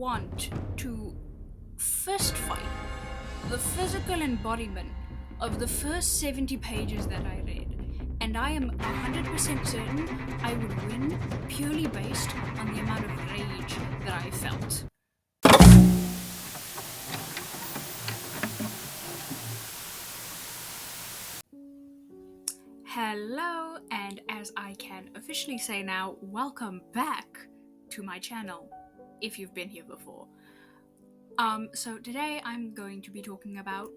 want to fist fight the physical embodiment of the first 70 pages that I read, and I am 100% certain I would win purely based on the amount of rage that I felt. Hello, and as I can officially say now, welcome back to my channel, if you've been here before. So today I'm going to be talking about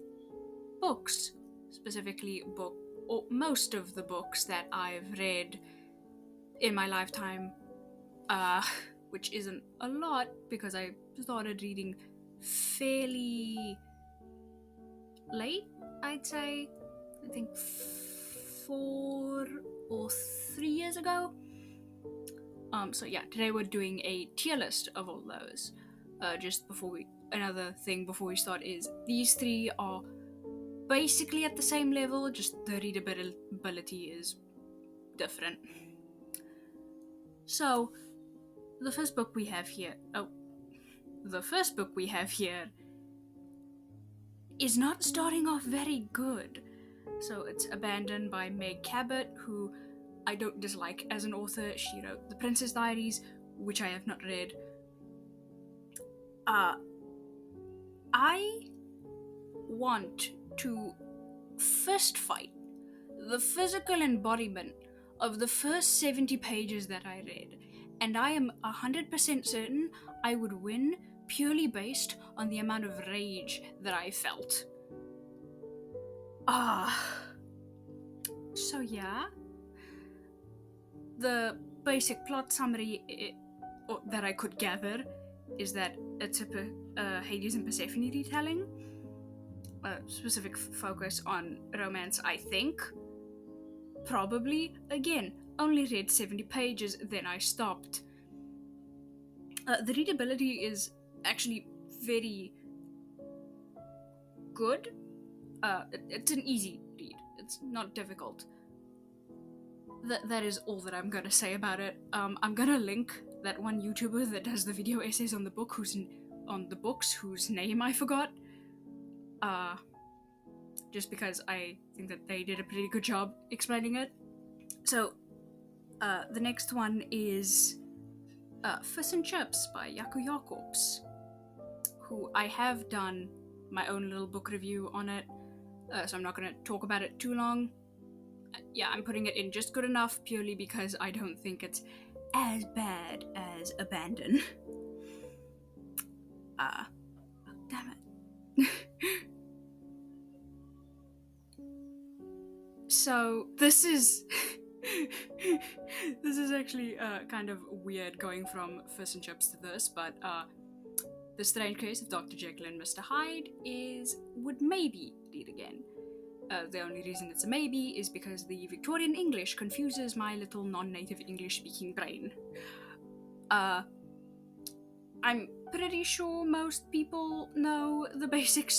books, specifically most of the books that I've read in my lifetime, which isn't a lot because I started reading fairly late, I'd say. I think 4 or 3 years ago. So yeah, today we're doing a tier list of all those. Another thing before we start is these three are basically at the same level, just the readability is different. So, the first book we have here is not starting off very good. So it's Abandoned by Meg Cabot, who I don't dislike as an author. She wrote The Princess Diaries, which I have not read. I want to fist fight the physical embodiment of the first 70 pages that I read, and I am 100% certain I would win purely based on the amount of rage that I felt. So yeah, the basic plot summary that I could gather is that it's a Hades and Persephone retelling, specific focus on romance, I think. Probably. Again, only read 70 pages, then I stopped. The readability is actually very good. It's an easy read. It's not difficult. That is all that I'm gonna say about it. I'm gonna link that one YouTuber that does the video essays on the books whose name I forgot. Just because I think that they did a pretty good job explaining it. So, the next one is Fish and Chips by Yaku Jacobs, who I have done my own little book review on it, so I'm not going to talk about it too long. Yeah, I'm putting it in just good enough purely because I don't think it's as bad as Abandon. Damn it. So, this is actually kind of weird going from Fish and Chips to this, but The Strange Case of Dr. Jekyll and Mr. Hyde would maybe read again. The only reason it's a maybe is because the Victorian English confuses my little non-native English-speaking brain. I'm pretty sure most people know the basic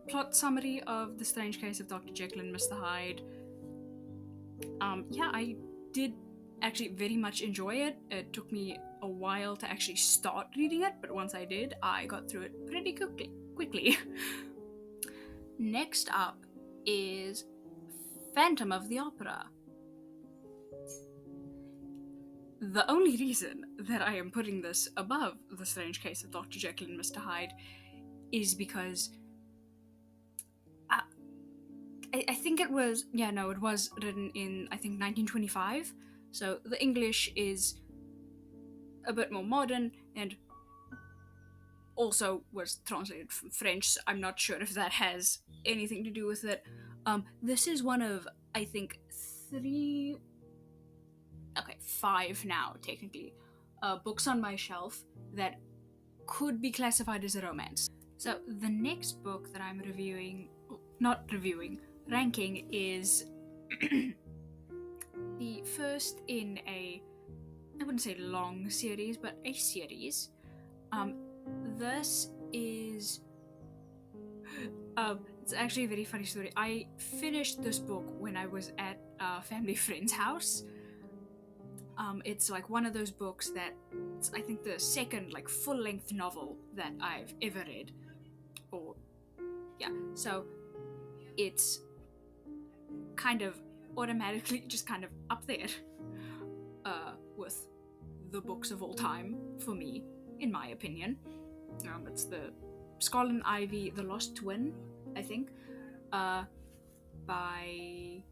plot summary of The Strange Case of Dr. Jekyll and Mr. Hyde. Yeah, I did actually very much enjoy it. It took me a while to actually start reading it, but once I did, I got through it pretty quickly. Next up is Phantom of the Opera. The only reason that I am putting this above The Strange Case of Dr. Jekyll and Mr. Hyde is because I think it was written in, I think, 1925, so the English is a bit more modern, and also was translated from French, so I'm not sure if that has anything to do with it. This is one of, I think, 5 now, technically, books on my shelf that could be classified as a romance. So the next book that I'm ranking is the first in I wouldn't say long series, but a series. This is it's actually a very funny story. I finished this book when I was at a family friend's house. It's like one of those books that it's, I think, the second like full-length novel that I've ever read. Or yeah, so it's kind of automatically just kind of up there with the books of all time for me, in my opinion. It's the Scarlet and Ivy, The Lost Twin, I think, by,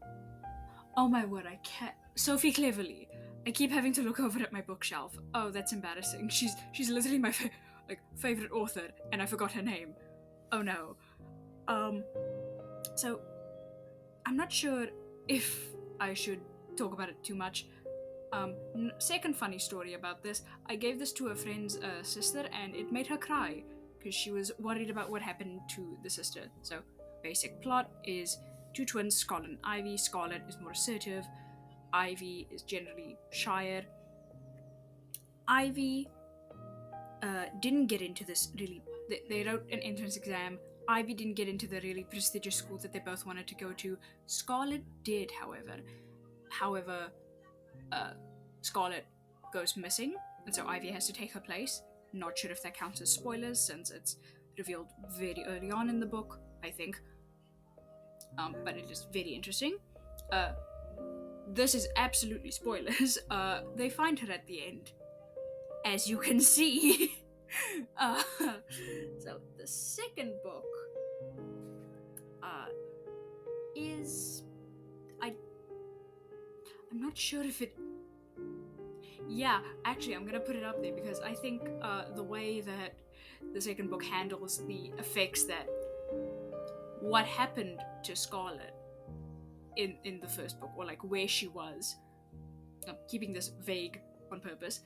oh my word, I can't, Sophie Cleverley. I keep having to look over at my bookshelf. Oh, that's embarrassing. She's literally my favorite author, and I forgot her name. Oh no. So I'm not sure if I should talk about it too much. Second funny story about this, I gave this to a friend's sister, and it made her cry because she was worried about what happened to the sister. So basic plot is two twins, Scarlet and Ivy. Scarlet is more assertive, Ivy is generally shyer. Ivy didn't get into this really, they wrote an entrance exam. Ivy didn't get into the really prestigious school that they both wanted to go to. Scarlet did, however, Scarlet goes missing, and so Ivy has to take her place. Not sure if that counts as spoilers, since it's revealed very early on in the book, I think. But it is very interesting. This is absolutely spoilers. They find her at the end, as you can see. So the second book is I'm not sure if it. Yeah, actually, I'm gonna put it up there because I think the way that the second book handles the effects that what happened to Scarlet in the first book, or like where she was, keeping this vague on purpose,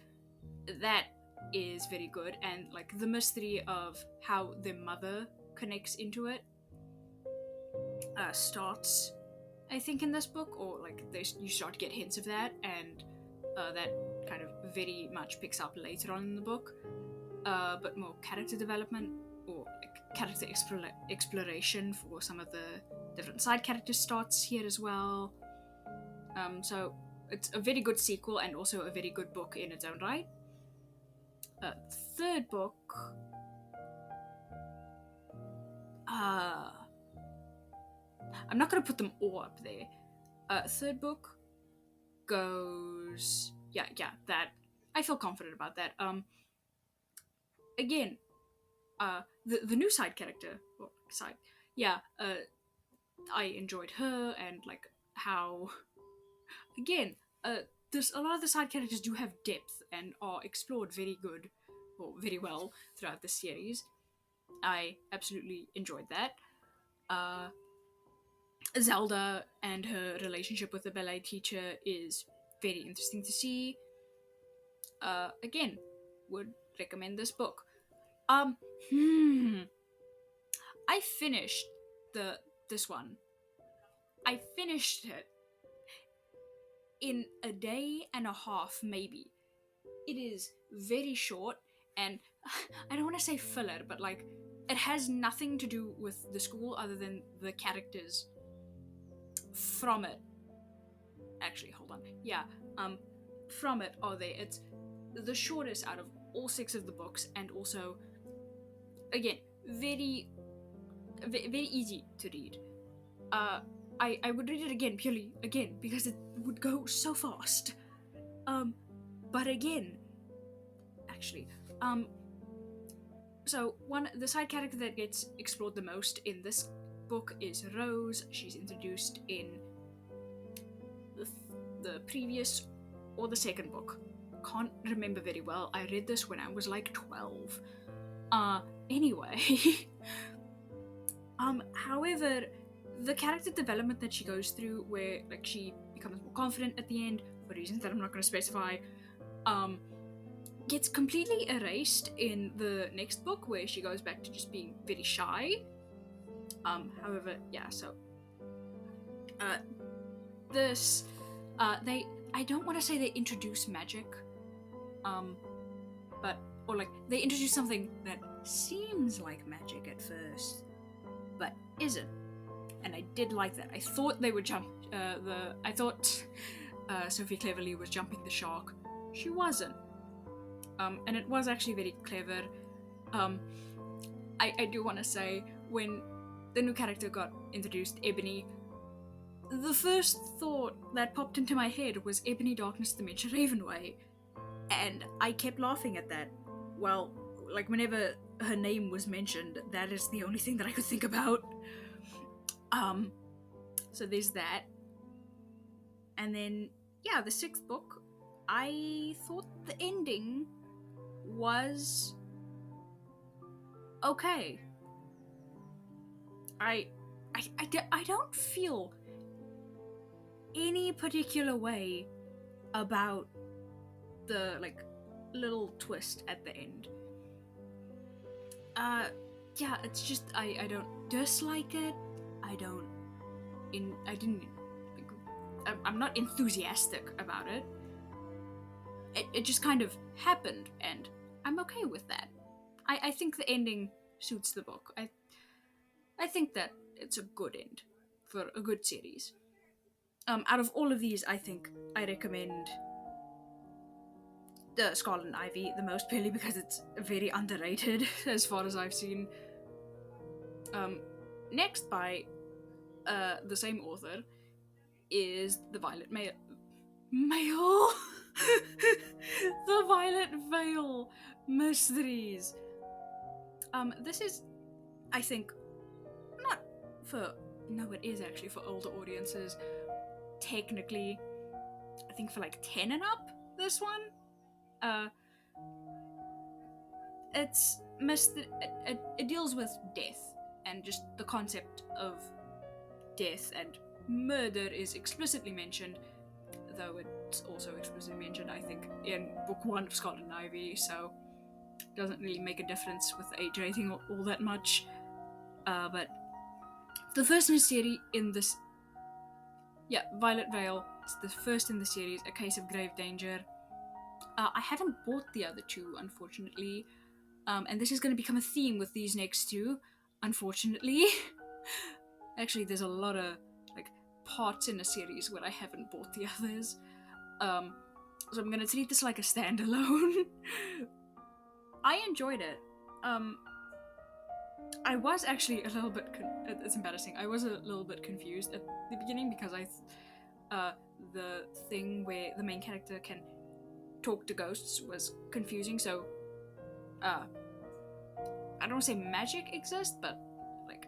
that is very good, and like the mystery of how their mother connects into it starts, I think, in this book, or like you start to get hints of that, and that kind of very much picks up later on in the book. But more character development, or like character exploration for some of the different side characters starts here as well. So it's a very good sequel and also a very good book in its own right. Third book, I'm not gonna put them all up there. Third book goes, yeah, that I feel confident about that. Again, the new side character, well, I enjoyed her, and like how, again, there's a lot of the side characters do have depth and are explored very good, or very well throughout the series. I absolutely enjoyed that. Zelda and her relationship with the ballet teacher is very interesting to see. Again, would recommend this book. I finished this one. I finished it in a day and a half, maybe. It is very short, and I don't want to say filler, but like it has nothing to do with the school other than the characters from it. Actually, hold on. Yeah, from it are there. It's the shortest out of all 6 of the books, and also, again, very, very easy to read. I would read it again, purely again because it would go so fast. But again, actually, so the side character that gets explored the most in this book is Rose. She's introduced in the previous or the second book. Can't remember very well. I read this when I was like 12. Anyway. However, the character development that she goes through, where like she becomes more confident at the end for reasons that I'm not going to specify, gets completely erased in the next book, where she goes back to just being very shy. However, yeah, so this I don't want to say they introduce magic, but or like they introduce something that seems like magic at first but isn't, and I did like that. I thought they would jump I thought Sophie cleverly was jumping the shark. She wasn't. And it was actually very clever. Um, I do want to say, when the new character got introduced, Ebony, the first thought that popped into my head was Ebony Darkness Dementia Ravenway. And I kept laughing at that. Well, like, whenever her name was mentioned, that is the only thing that I could think about. So there's that. And then, yeah, the sixth book, I thought the ending was okay. I don't feel any particular way about the, like, little twist at the end. Yeah, it's just, I don't dislike it. I'm not enthusiastic about it. It just kind of happened, and I'm okay with that. I think the ending suits the book. I think that it's a good end for a good series. Out of all of these, I think I recommend the Scarlet and Ivy the most, purely because it's very underrated as far as I've seen. Next, by the same author, is the Violet Mail. The Violet Veil Mysteries. This is, I think, not for. No, it is actually for older audiences. Technically, I think for like 10 and up. This one. It deals with death and just the concept of death, and murder is explicitly mentioned, though it's also explicitly mentioned, I think, in book 1 of Scarlet and Ivy, so it doesn't really make a difference with the age rating all that much. But the first in the series in this, yeah, Violet Veil is the first in the series, A Case of Grave Danger. I haven't bought the other two, unfortunately. And this is going to become a theme with these next two, unfortunately. Actually, there's a lot of, like, parts in a series where I haven't bought the others. So I'm going to treat this like a standalone. I enjoyed it. I was actually a little bit... it's embarrassing. I was a little bit confused at the beginning because the thing where the main character can talk to ghosts was confusing, so I don't want to say magic exists, but, like,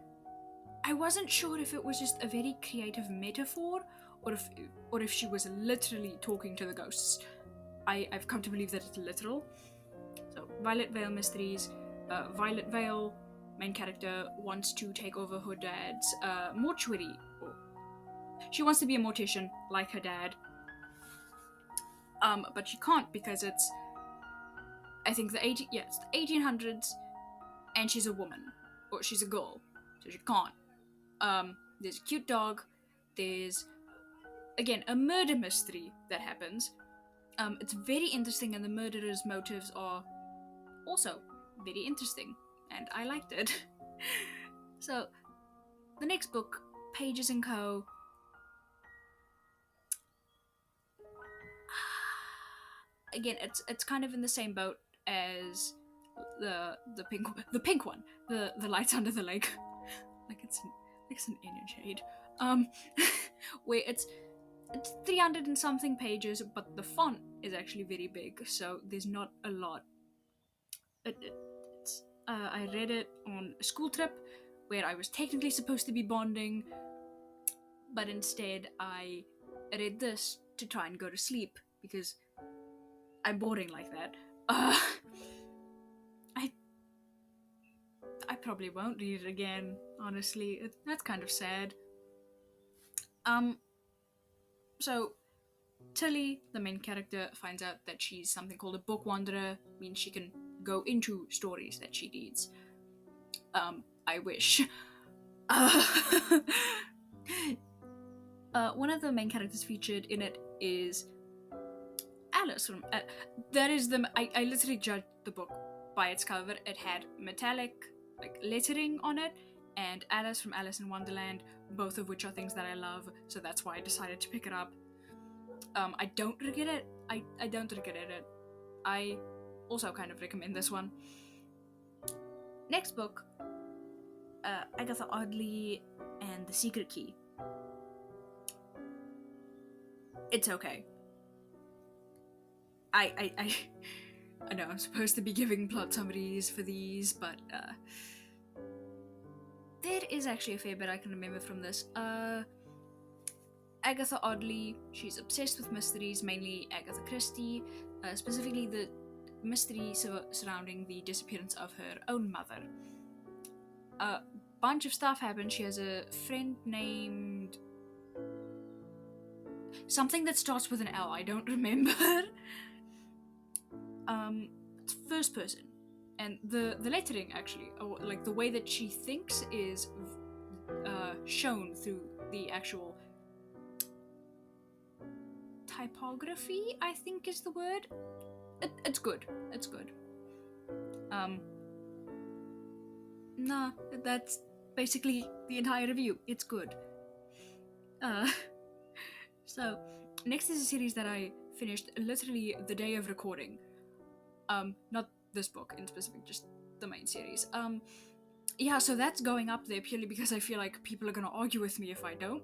I wasn't sure if it was just a very creative metaphor or if she was literally talking to the ghosts. I've come to believe that it's literal. So, Violet Veil Mysteries. Violet Veil, main character, wants to take over her dad's mortuary. She wants to be a mortician like her dad. But she can't because it's, I think, it's the 1800s, and she's a woman, or she's a girl, so she can't. There's a cute dog. There's, again, a murder mystery that happens. It's very interesting, and the murderer's motives are also very interesting, and I liked it. So, the next book, Pages & Co. Again, it's kind of in the same boat as the pink one, the Lights Under the Lake, like it's an Indian shade. Where it's 300 and something pages, but the font is actually very big, so there's not a lot. I read it on a school trip where I was technically supposed to be bonding, but instead I read this to try and go to sleep because I'm boring like that. I probably won't read it again, honestly. That's kind of sad. So Tilly, the main character, finds out that she's something called a book wanderer, means she can go into stories that she reads. I wish. One of the main characters featured in it is Alice from... that is the... I literally judged the book by its cover. It had metallic, like, lettering on it, and Alice from Alice in Wonderland, both of which are things that I love, so that's why I decided to pick it up. I don't regret it. I don't regret it. I also kind of recommend this one. Next book, Agatha Oddly and the Secret Key. It's okay. I I know I'm supposed to be giving plot summaries for these, but there is actually a fair bit I can remember from this. Agatha Oddly, she's obsessed with mysteries, mainly Agatha Christie, specifically the mystery surrounding the disappearance of her own mother. A bunch of stuff happens. She has a friend named something that starts with an L. I don't remember. It's first person, and the lettering actually, or like the way that she thinks, is shown through the actual typography, I think is the word. It's good. It's good. Nah, that's basically the entire review. It's good. So next is a series that I finished literally the day of recording. Not this book in specific, just the main series. Yeah, so that's going up there purely because I feel like people are gonna argue with me if I don't.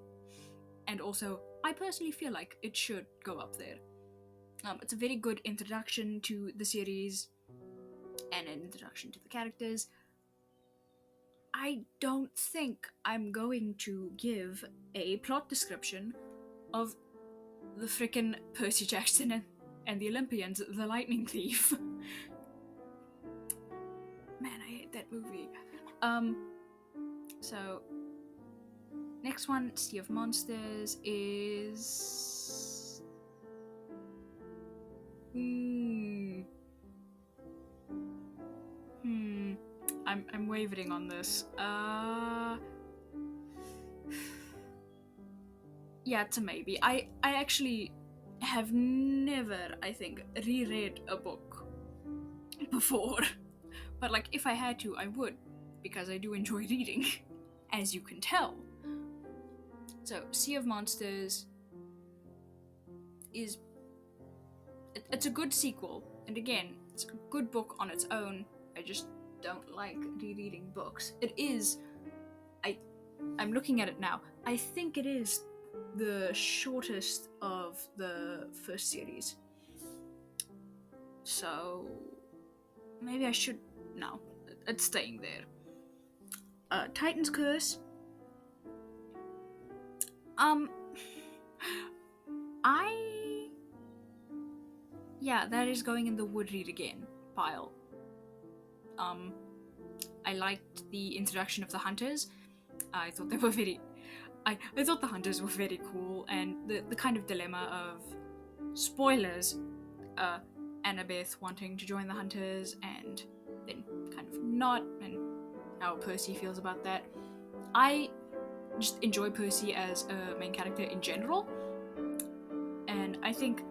And also, I personally feel like it should go up there. It's a very good introduction to the series and an introduction to the characters. I don't think I'm going to give a plot description of the frickin' Percy Jackson and the Olympians, the Lightning Thief. Man, I hate that movie. So next one, Sea of Monsters, is I'm wavering on this. Yeah, it's a maybe. I actually have never, I think, reread a book before. But like, if I had to, I would, because I do enjoy reading, as you can tell. So, Sea of Monsters is it's a good sequel, and again, it's a good book on its own. I just don't like rereading books. It is, I'm looking at it now. I think it is the shortest of the first series. So maybe I should. No, it's staying there. Titan's Curse. Yeah, that is going in the would read again pile. I liked the introduction of the hunters. I thought they were very. I thought the hunters were very cool, and the kind of dilemma of spoilers, Annabeth wanting to join the hunters and then kind of not, and how Percy feels about that. I just enjoy Percy as a main character in general, and I think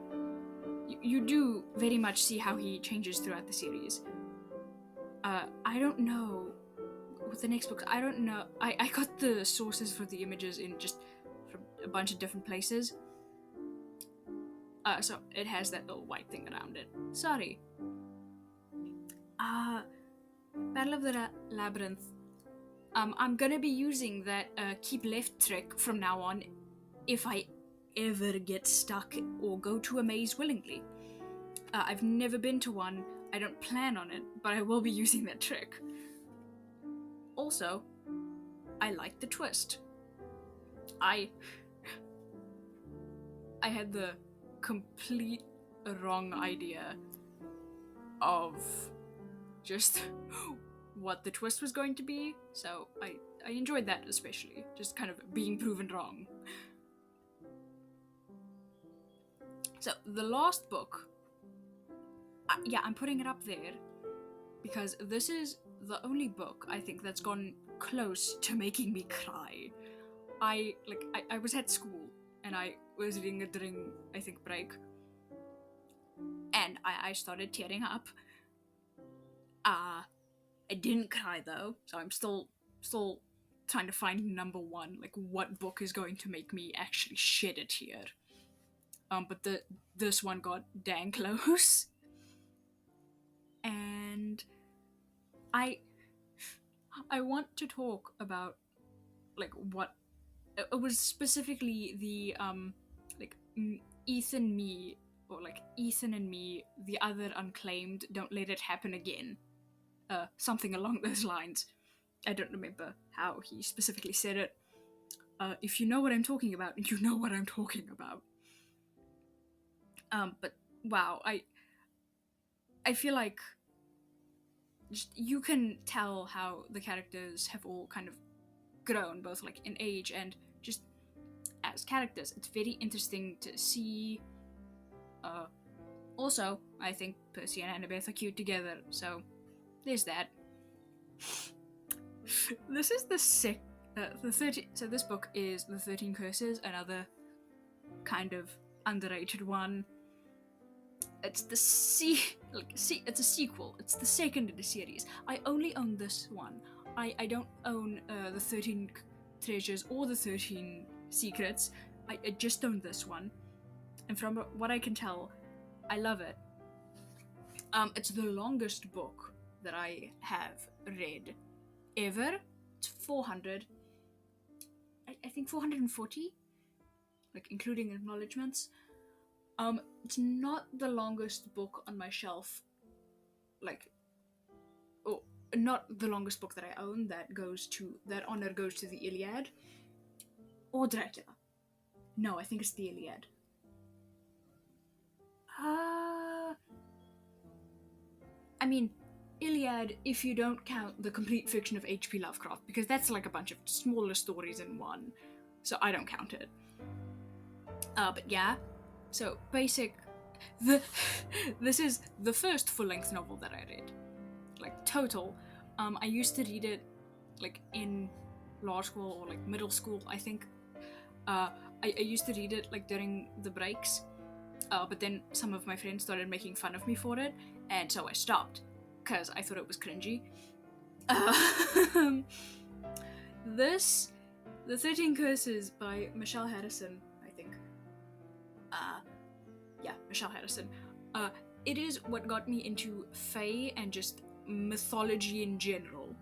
you do very much see how he changes throughout the series. I don't know with the next books. I don't know. I got the sources for the images in just from a bunch of different places. So it has that little white thing around it. Sorry. Battle of the Labyrinth. I'm gonna be using that keep left trick from now on if I ever get stuck or go to a maze willingly. I've never been to one. I don't plan on it, but I will be using that trick. Also, I like the twist. I had the complete wrong idea of just what the twist was going to be, so I enjoyed that especially, just kind of being proven wrong. So the last book, yeah, I'm putting it up there because this is the only book I think that's gone close to making me cry. I was at school and I was reading it during, I think, break, and I started tearing up. I didn't cry though, so I'm still trying to find number one, like what book is going to make me actually shed a tear. but this one got dang close. And I I want to talk about like what it was specifically the like Ethan me or like Ethan and me, the other unclaimed, don't let it happen again. Something along those lines. I don't remember how he specifically said it. If you know what I'm talking about, you know what I'm talking about. But wow, I feel like just you can tell how the characters have all kind of grown, both like in age and just as characters. It's very interesting to see. Uh, Also, I think Percy and Annabeth are cute together, so there's that. This is the 30. So this book is the 13 Curses, another kind of underrated one. It's it's a sequel. It's the second in the series. I only own this one. I don't own the 13 Treasures or the 13 Secrets. I just own this one, and from what I can tell, I love it. It's the longest book that I have read ever. It's 400. I think 440, like including acknowledgements. It's not the longest book on my shelf, like, oh, not the longest book that I own. That honor goes to the Iliad or Dracula. No, I think it's the Iliad. I mean, Iliad, if you don't count the complete fiction of H.P. Lovecraft, because that's like a bunch of smaller stories in one, so I don't count it. But yeah, so this is the first full-length novel that I read, like total. I used to read it like in law school or like middle school, I think. I used to read it like during the breaks, but then some of my friends started making fun of me for it, and so I stopped because I thought it was cringy. The 13 Curses by Michelle Harrison, I think. Yeah, Michelle Harrison. It is what got me into fae and just mythology in general,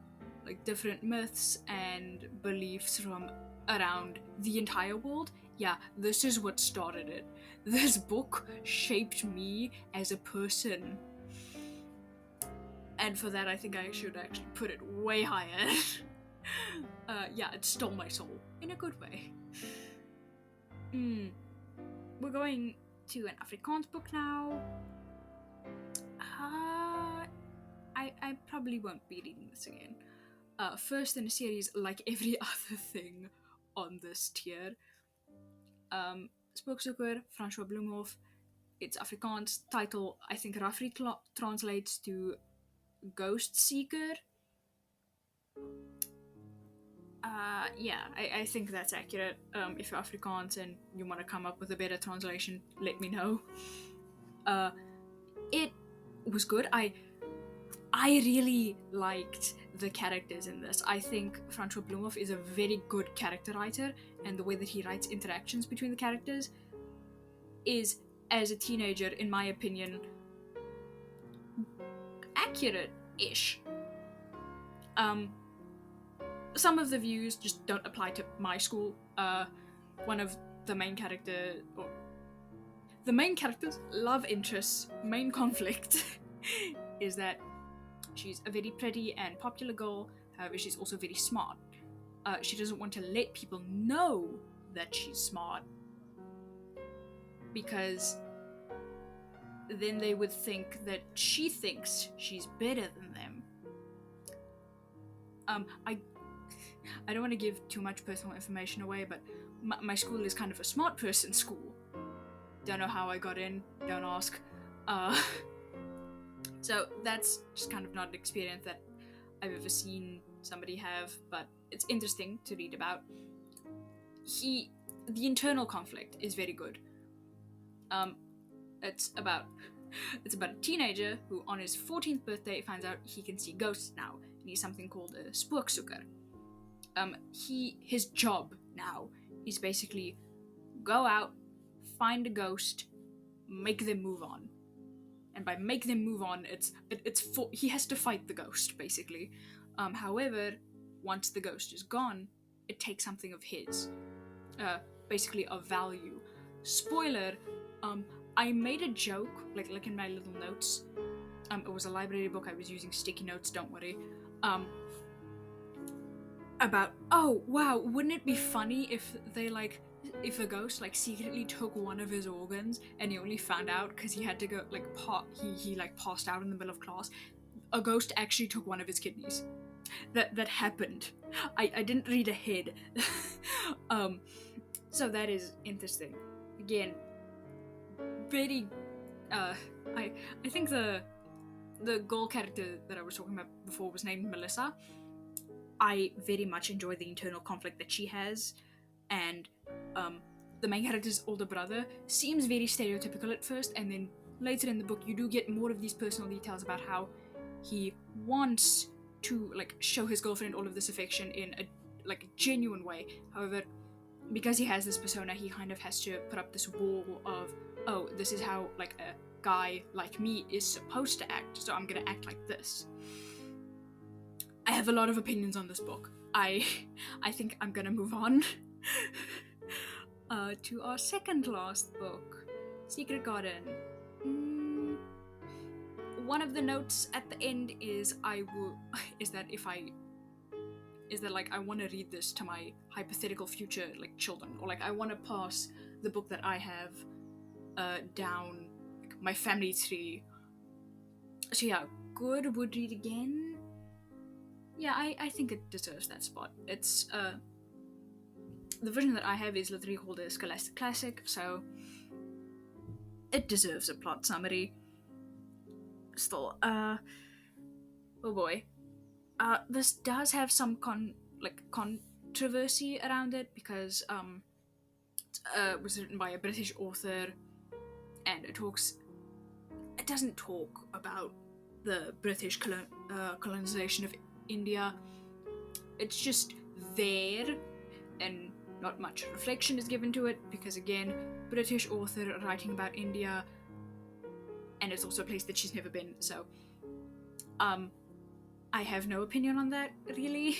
like different myths and beliefs from around the entire world. Yeah, this is what started it. This book shaped me as a person. And for that, I think I should actually put it way higher. Yeah, it stole my soul in a good way. We're going to an Afrikaans book now. I probably won't be reading this again. First in a series, like every other thing on this tier. Spookzoeker, François Bloemhof. Its Afrikaans title, I think, roughly translates to Ghost Seeker. Yeah, I think that's accurate. If you're Afrikaans and you want to come up with a better translation, let me know. It was good. I really liked the characters in this. I think François Bloemhof is a very good character writer, and the way that he writes interactions between the characters is, as a teenager, in my opinion, accurate-ish. Some of the views just don't apply to my school. One of the main character's love interest's main conflict is that she's a very pretty and popular girl, however she's also very smart. She doesn't want to let people know that she's smart, because then they would think that she thinks she's better than them. I don't want to give too much personal information away, but my school is kind of a smart person school. Don't know how I got in, don't ask. So that's just kind of not an experience that I've ever seen somebody have, but it's interesting to read about. The internal conflict is very good. It's about a teenager who on his 14th birthday finds out he can see ghosts now, and he's something called a spookzoeker. His job now is basically go out, find a ghost, make them move on. And by make them move on, he has to fight the ghost, basically. However, once the ghost is gone, it takes something of his, basically of value. Spoiler, I made a joke, like in my little notes. It was a library book, I was using sticky notes, don't worry. About, oh wow, wouldn't it be funny if if a ghost secretly took one of his organs and he only found out because he had to go he passed out in the middle of class. A ghost actually took one of his kidneys. That happened. I didn't read ahead. So that is interesting. Again, very I think the girl character that I was talking about before was named Melissa. I very much enjoy the internal conflict that she has, and the main character's older brother seems very stereotypical at first, and then later in the book you do get more of these personal details about how he wants to show his girlfriend all of this affection in a genuine way. However, because he has this persona, he kind of has to put up this wall of, oh, this is how a guy like me is supposed to act, so I'm gonna act like this. I have a lot of opinions on this book. I think I'm gonna move on to our second last book, Secret Garden. One of the notes at the end is I want to read this to my hypothetical future children, or I want to pass the book that I have down my family tree. So yeah, good, would read again. Yeah, I think it deserves that spot. It's the version that I have is literally called a Scholastic Classic, so it deserves a plot summary. Still, oh boy, this does have some controversy around it because it was written by a British author, and it doesn't talk about the British colonization of India. It's just there, and not much reflection is given to it because, again, British author writing about India, and it's also a place that she's never been, so I have no opinion on that, really.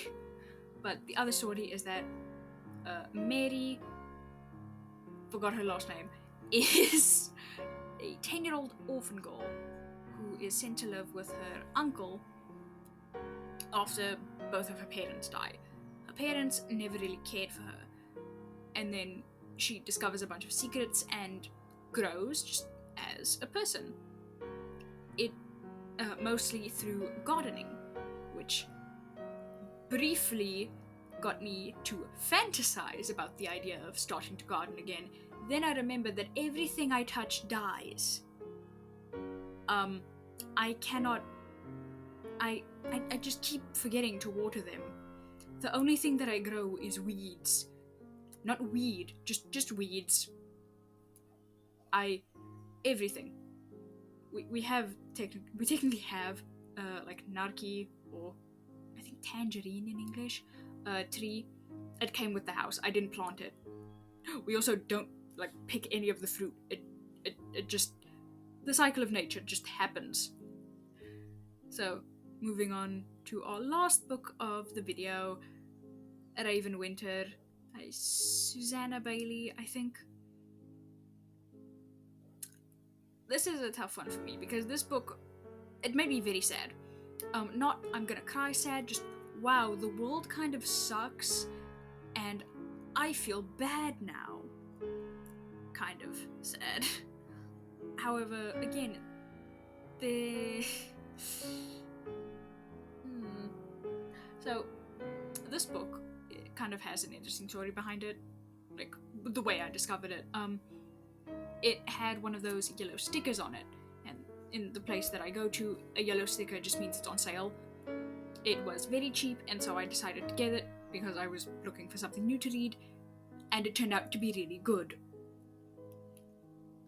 But the other story is that Mary, forgot her last name, is a 10-year-old orphan girl who is sent to live with her uncle after both of her parents die. Her parents never really cared for her, and then she discovers a bunch of secrets and grows just as a person. It mostly through gardening, which briefly got me to fantasize about the idea of starting to garden again. Then I remembered that everything I touch dies. I just keep forgetting to water them. The only thing that I grow is weeds. Not weed, just weeds. Everything. We technically have narki, or I think tangerine in English, tree. It came with the house. I didn't plant it. We also don't pick any of the fruit. It just, the cycle of nature just happens. So moving on to our last book of the video, Raven Winter, by Susanna Bailey, I think. This is a tough one for me because this book, it made me very sad. Not I'm gonna cry sad, just wow, the world kind of sucks and I feel bad now. Kind of sad. However, again, So, this book kind of has an interesting story behind it, the way I discovered it. It had one of those yellow stickers on it, and in the place that I go to, a yellow sticker just means it's on sale. It was very cheap, and so I decided to get it because I was looking for something new to read, and it turned out to be really good.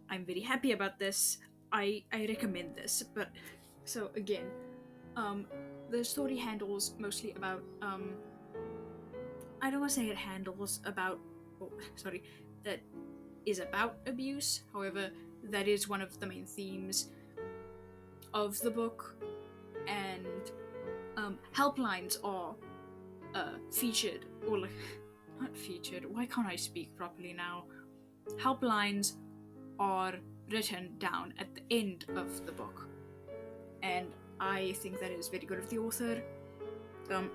I'm very happy about this. I recommend this, but so again, the story handles mostly about I don't want to say it handles about that is about abuse. However, that is one of the main themes of the book, and helplines are featured, or like, not featured. Why can't I speak properly now? Helplines are written down at the end of the book, and I think that is very good of the author.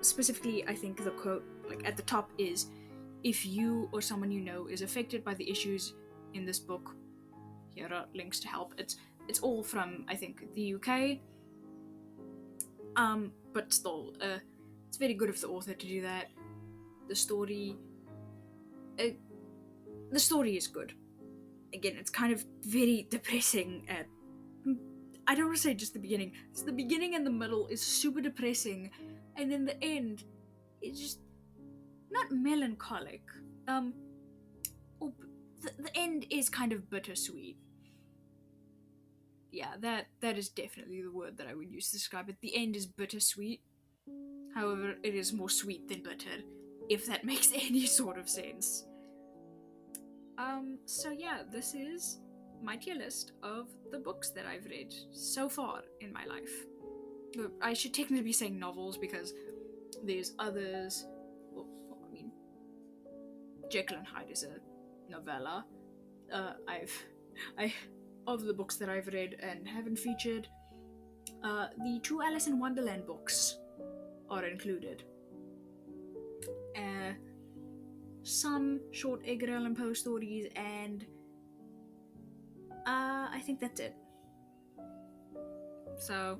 Specifically, I think the quote, like at the top, is, "If you or someone you know is affected by the issues in this book, here are links to help." It's all from, I think, the UK. But still, it's very good of the author to do that. The story, uh, the story is good. Again, it's kind of very depressing at. I don't want to say just the beginning. It's the beginning and the middle is super depressing, and then the end is just not melancholic. Or the end is kind of bittersweet. Yeah, that is definitely the word that I would use to describe it. The end is bittersweet. However, it is more sweet than bitter, if that makes any sort of sense. So yeah, this is my tier list of the books that I've read so far in my life. I should technically be saying novels because there's others. Well, I mean, Jekyll and Hyde is a novella. I of the books that I've read and haven't featured, the two Alice in Wonderland books are included. Some short Edgar Allan Poe stories, and I think that's it. So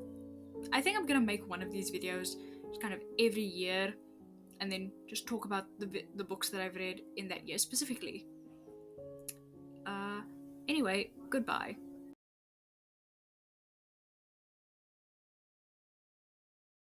I think I'm gonna make one of these videos just kind of every year, and then just talk about the books that I've read in that year specifically. Anyway, goodbye.